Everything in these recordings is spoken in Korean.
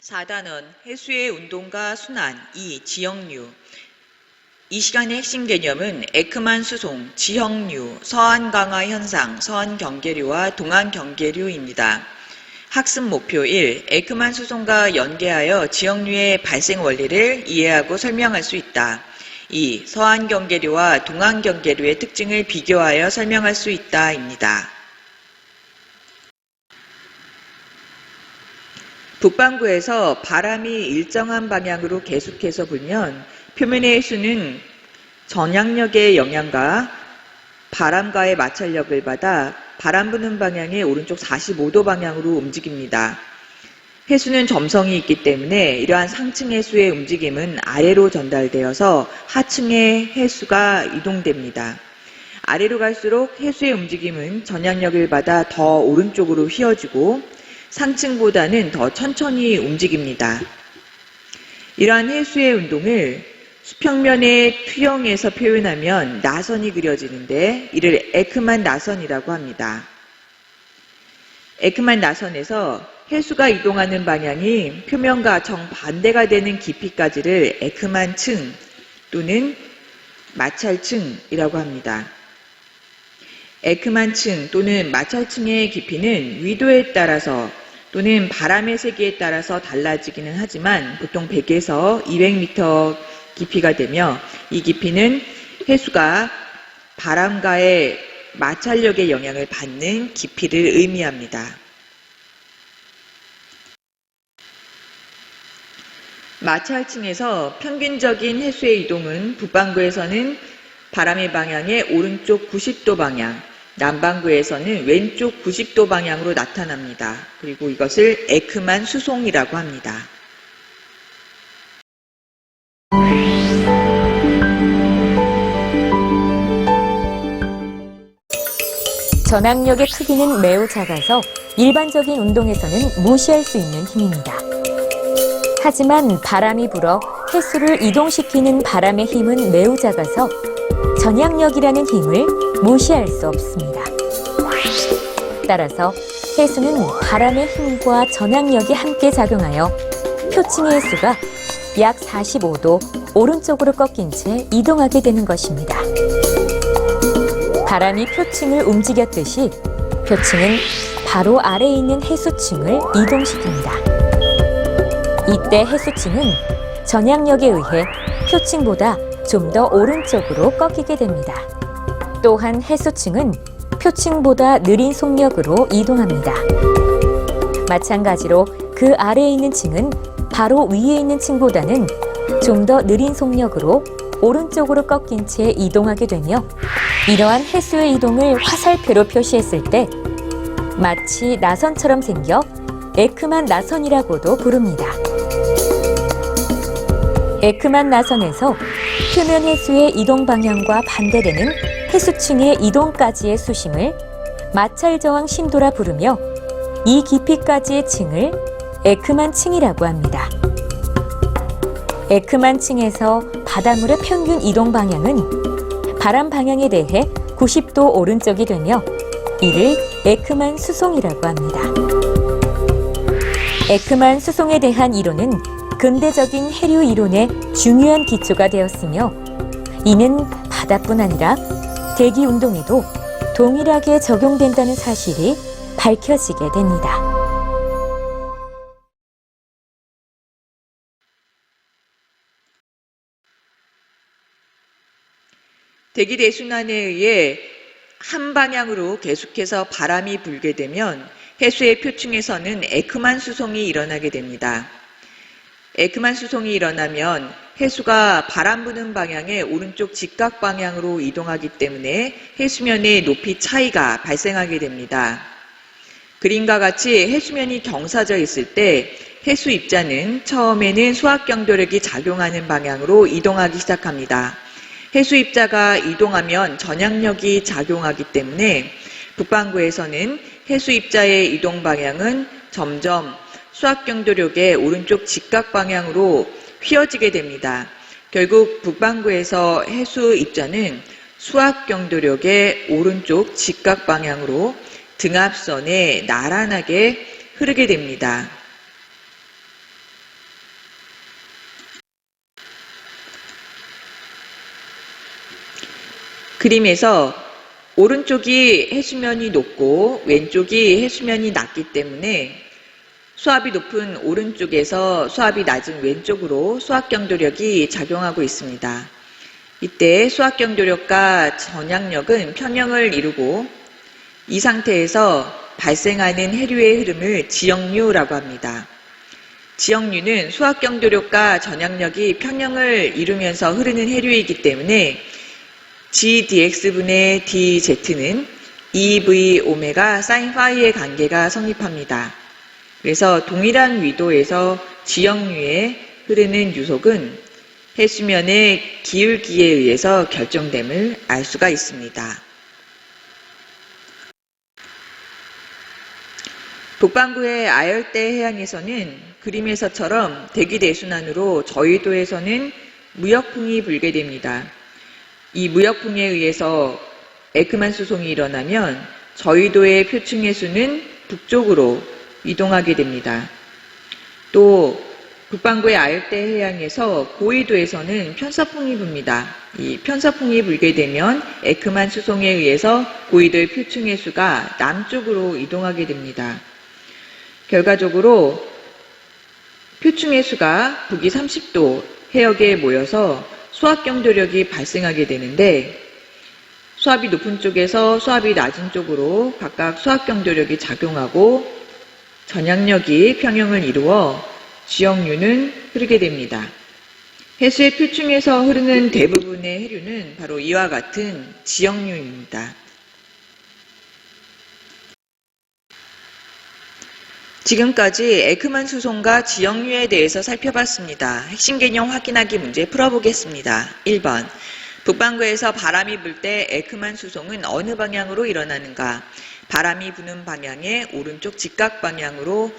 4단원 해수의 운동과 순환 2. 지형류. 이 시간의 핵심 개념은 에크만 수송, 지형류, 서안 강화 현상, 서안 경계류와 동안 경계류입니다. 학습 목표 1. 에크만 수송과 연계하여 지형류의 발생 원리를 이해하고 설명할 수 있다. 2. 서안 경계류와 동안 경계류의 특징을 비교하여 설명할 수 있다입니다. 북반구에서 바람이 일정한 방향으로 계속해서 불면 표면의 해수는 전향력의 영향과 바람과의 마찰력을 받아 바람 부는 방향의 오른쪽 45도 방향으로 움직입니다. 해수는 점성이 있기 때문에 이러한 상층 해수의 움직임은 아래로 전달되어서 하층의 해수가 이동됩니다. 아래로 갈수록 해수의 움직임은 전향력을 받아 더 오른쪽으로 휘어지고 상층보다는 더 천천히 움직입니다. 이러한 해수의 운동을 수평면의 투영에서 표현하면 나선이 그려지는데 이를 에크만 나선이라고 합니다. 에크만 나선에서 해수가 이동하는 방향이 표면과 정반대가 되는 깊이까지를 에크만층 또는 마찰층이라고 합니다. 에크만층 또는 마찰층의 깊이는 위도에 따라서 또는 바람의 세기에 따라서 달라지기는 하지만 보통 100에서 200m 깊이가 되며 이 깊이는 해수가 바람과의 마찰력의 영향을 받는 깊이를 의미합니다. 마찰층에서 평균적인 해수의 이동은 북반구에서는 바람의 방향의 오른쪽 90도 방향, 남반구에서는 왼쪽 90도 방향으로 나타납니다. 그리고 이것을 에크만 수송이라고 합니다. 전항력의 크기는 매우 작아서 일반적인 운동에서는 무시할 수 있는 힘입니다. 하지만 바람이 불어 해수를 이동시키는 바람의 힘은 매우 작아서 전향력이라는 힘을 무시할 수 없습니다. 따라서 해수는 바람의 힘과 전향력이 함께 작용하여 표층의 해수가 약 45도 오른쪽으로 꺾인 채 이동하게 되는 것입니다. 바람이 표층을 움직였듯이 표층은 바로 아래에 있는 해수층을 이동시킵니다. 이때 해수층은 전향력에 의해 표층보다 좀 더 오른쪽으로 꺾이게 됩니다. 또한 해수층은 표층보다 느린 속력으로 이동합니다. 마찬가지로 그 아래에 있는 층은 바로 위에 있는 층보다는 좀 더 느린 속력으로 오른쪽으로 꺾인 채 이동하게 되며 이러한 해수의 이동을 화살표로 표시했을 때 마치 나선처럼 생겨 에크만 나선이라고도 부릅니다. 에크만 나선에서 표면 해수의 이동 방향과 반대되는 해수층의 이동까지의 수심을 마찰 저항 심도라 부르며 이 깊이까지의 층을 에크만 층이라고 합니다. 에크만 층에서 바닷물의 평균 이동 방향은 바람 방향에 대해 90도 오른쪽이 되며 이를 에크만 수송이라고 합니다. 에크만 수송에 대한 이론은 근대적인 해류 이론의 중요한 기초가 되었으며 이는 바다뿐 아니라 대기 운동에도 동일하게 적용된다는 사실이 밝혀지게 됩니다. 대기 대순환에 의해 한 방향으로 계속해서 바람이 불게 되면 해수의 표층에서는 에크만 수송이 일어나게 됩니다. 에크만 수송이 일어나면 해수가 바람 부는 방향의 오른쪽 직각 방향으로 이동하기 때문에 해수면의 높이 차이가 발생하게 됩니다. 그림과 같이 해수면이 경사져 있을 때 해수 입자는 처음에는 수학 경도력이 작용하는 방향으로 이동하기 시작합니다. 해수 입자가 이동하면 전향력이 작용하기 때문에 북반구에서는 해수 입자의 이동 방향은 점점 수학 경도력의 오른쪽 직각 방향으로 휘어지게 됩니다. 결국 북반구에서 해수 입자는 수학 경도력의 오른쪽 직각 방향으로 등압선에 나란하게 흐르게 됩니다. 그림에서 오른쪽이 해수면이 높고 왼쪽이 해수면이 낮기 때문에 수압이 높은 오른쪽에서 수압이 낮은 왼쪽으로 수압경도력이 작용하고 있습니다. 이때 수압경도력과 전향력은 평형을 이루고 이 상태에서 발생하는 해류의 흐름을 지역류라고 합니다. 지역류는 수압경도력과 전향력이 평형을 이루면서 흐르는 해류이기 때문에 GdX분의 DZ는 2V 오메가 사인 파이의 관계가 성립합니다. 그래서 동일한 위도에서 지역류에 흐르는 유속은 해수면의 기울기에 의해서 결정됨을 알 수가 있습니다. 북반구의 아열대 해양에서는 그림에서처럼 대기대순환으로 저위도에서는 무역풍이 불게 됩니다. 이 무역풍에 의해서 에크만 수송이 일어나면 저위도의 표층 해수는 북쪽으로 이동하게 됩니다. 또 북반구의 아열대 해양에서 고위도에서는 편서풍이 붑니다. 이 편서풍이 불게 되면 에크만 수송에 의해서 고위도의 표층 해수가 남쪽으로 이동하게 됩니다. 결과적으로 표층 해수가 북위 30도 해역에 모여서 수압경도력이 발생하게 되는데 수압이 높은 쪽에서 수압이 낮은 쪽으로 각각 수압경도력이 작용하고 전향력이 평형을 이루어 지역류는 흐르게 됩니다. 해수의 표층에서 흐르는 대부분의 해류는 바로 이와 같은 지역류입니다. 지금까지 에크만 수송과 지역류에 대해서 살펴봤습니다. 핵심 개념 확인하기 문제 풀어보겠습니다. 1번. 북반구에서 바람이 불 때 에크만 수송은 어느 방향으로 일어나는가? 바람이 부는 방향의 오른쪽 직각 방향으로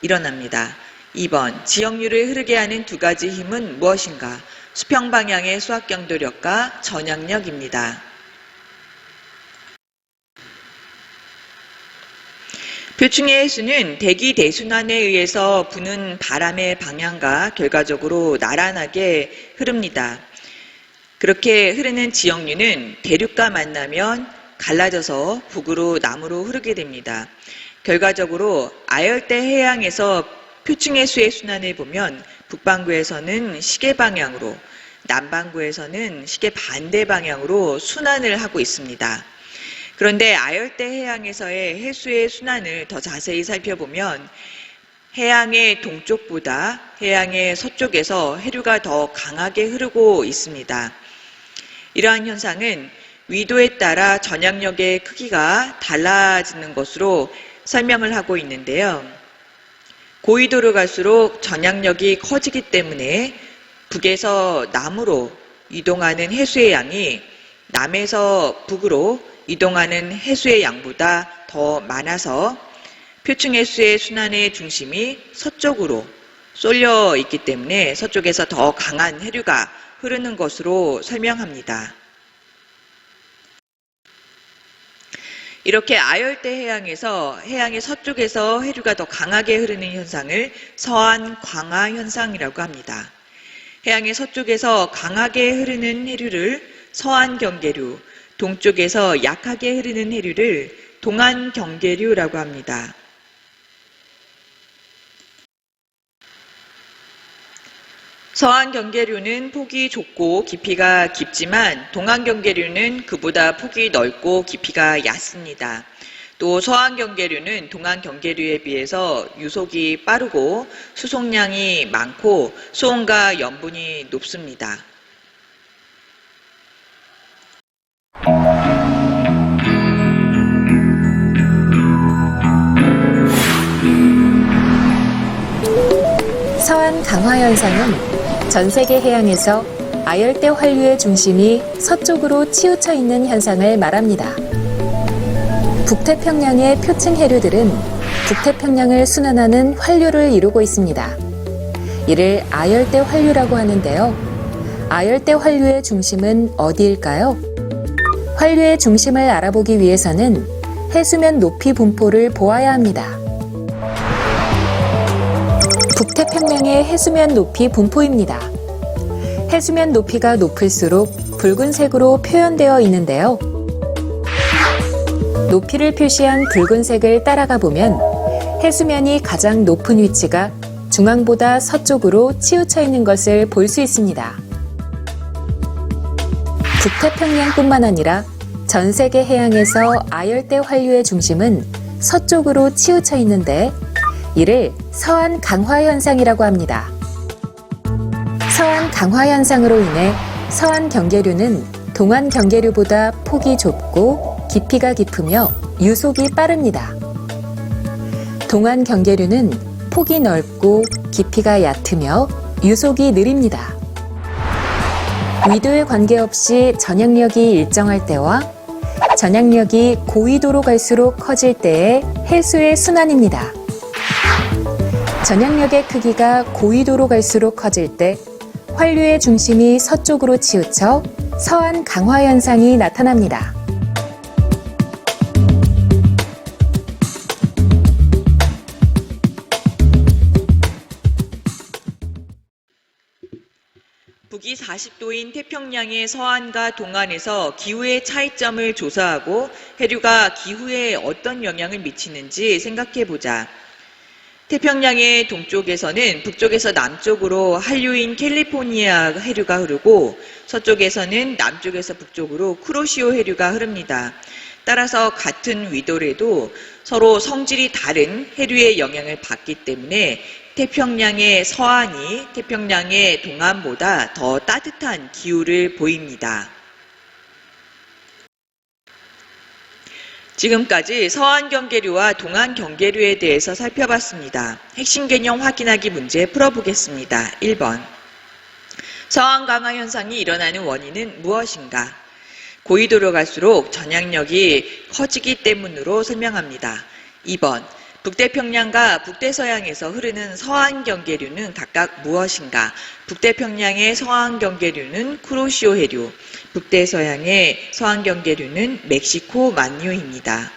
일어납니다. 2번. 지역류를 흐르게 하는 두 가지 힘은 무엇인가? 수평 방향의 수압경도력과 전향력입니다. 표층의 해수는 대기 대순환에 의해서 부는 바람의 방향과 결과적으로 나란하게 흐릅니다. 그렇게 흐르는 지역류는 대륙과 만나면 갈라져서 북으로 남으로 흐르게 됩니다. 결과적으로 아열대 해양에서 표층 해수의 순환을 보면 북반구에서는 시계 방향으로, 남반구에서는 시계 반대 방향으로 순환을 하고 있습니다. 그런데 아열대 해양에서의 해수의 순환을 더 자세히 살펴보면 해양의 동쪽보다 해양의 서쪽에서 해류가 더 강하게 흐르고 있습니다. 이러한 현상은 위도에 따라 전향력의 크기가 달라지는 것으로 설명을 하고 있는데요. 고위도로 갈수록 전향력이 커지기 때문에 북에서 남으로 이동하는 해수의 양이 남에서 북으로 이동하는 해수의 양보다 더 많아서 표층 해수의 순환의 중심이 서쪽으로 쏠려 있기 때문에 서쪽에서 더 강한 해류가 흐르는 것으로 설명합니다. 이렇게 아열대 해양에서 해양의 서쪽에서 해류가 더 강하게 흐르는 현상을 서안 광하 현상이라고 합니다. 해양의 서쪽에서 강하게 흐르는 해류를 서안 경계류, 동쪽에서 약하게 흐르는 해류를 동안 경계류라고 합니다. 서안 경계류는 폭이 좁고 깊이가 깊지만 동안 경계류는 그보다 폭이 넓고 깊이가 얕습니다. 또 서안 경계류는 동안 경계류에 비해서 유속이 빠르고 수송량이 많고 수온과 염분이 높습니다. 서안 강화 현상은 전 세계 해양에서 아열대 환류의 중심이 서쪽으로 치우쳐 있는 현상을 말합니다. 북태평양의 표층 해류들은 북태평양을 순환하는 환류를 이루고 있습니다. 이를 아열대 환류라고 하는데요. 아열대 환류의 중심은 어디일까요? 환류의 중심을 알아보기 위해서는 해수면 높이 분포를 보아야 합니다. 북태평양의 해수면 높이 분포입니다. 해수면 높이가 높을수록 붉은색으로 표현되어 있는데요. 높이를 표시한 붉은색을 따라가 보면 해수면이 가장 높은 위치가 중앙보다 서쪽으로 치우쳐 있는 것을 볼 수 있습니다. 북태평양뿐만 아니라 전 세계 해양에서 아열대 환류의 중심은 서쪽으로 치우쳐 있는데 이를 서안 강화 현상이라고 합니다. 서안 강화 현상으로 인해 서안 경계류는 동안 경계류보다 폭이 좁고 깊이가 깊으며 유속이 빠릅니다. 동안 경계류는 폭이 넓고 깊이가 얕으며 유속이 느립니다. 위도에 관계없이 전향력이 일정할 때와 전향력이 고위도로 갈수록 커질 때의 해수의 순환입니다. 전향력의 크기가 고위도로 갈수록 커질 때 환류의 중심이 서쪽으로 치우쳐 서안 강화 현상이 나타납니다. 북위 40도인 태평양의 서안과 동안에서 기후의 차이점을 조사하고 해류가 기후에 어떤 영향을 미치는지 생각해보자. 태평양의 동쪽에서는 북쪽에서 남쪽으로 한류인 캘리포니아 해류가 흐르고 서쪽에서는 남쪽에서 북쪽으로 쿠로시오 해류가 흐릅니다. 따라서 같은 위도래도 서로 성질이 다른 해류의 영향을 받기 때문에 태평양의 서안이 태평양의 동안보다 더 따뜻한 기후를 보입니다. 지금까지 서안 경계류와 동안 경계류에 대해서 살펴봤습니다. 핵심 개념 확인하기 문제 풀어보겠습니다. 1번. 서안 강화 현상이 일어나는 원인은 무엇인가? 고위도로 갈수록 전향력이 커지기 때문으로 설명합니다. 2번. 북태평양과 북대서양에서 흐르는 서안 경계류는 각각 무엇인가? 북태평양의 서안 경계류는 쿠로시오 해류, 북대서양의 서안 경계류는 멕시코 만류입니다.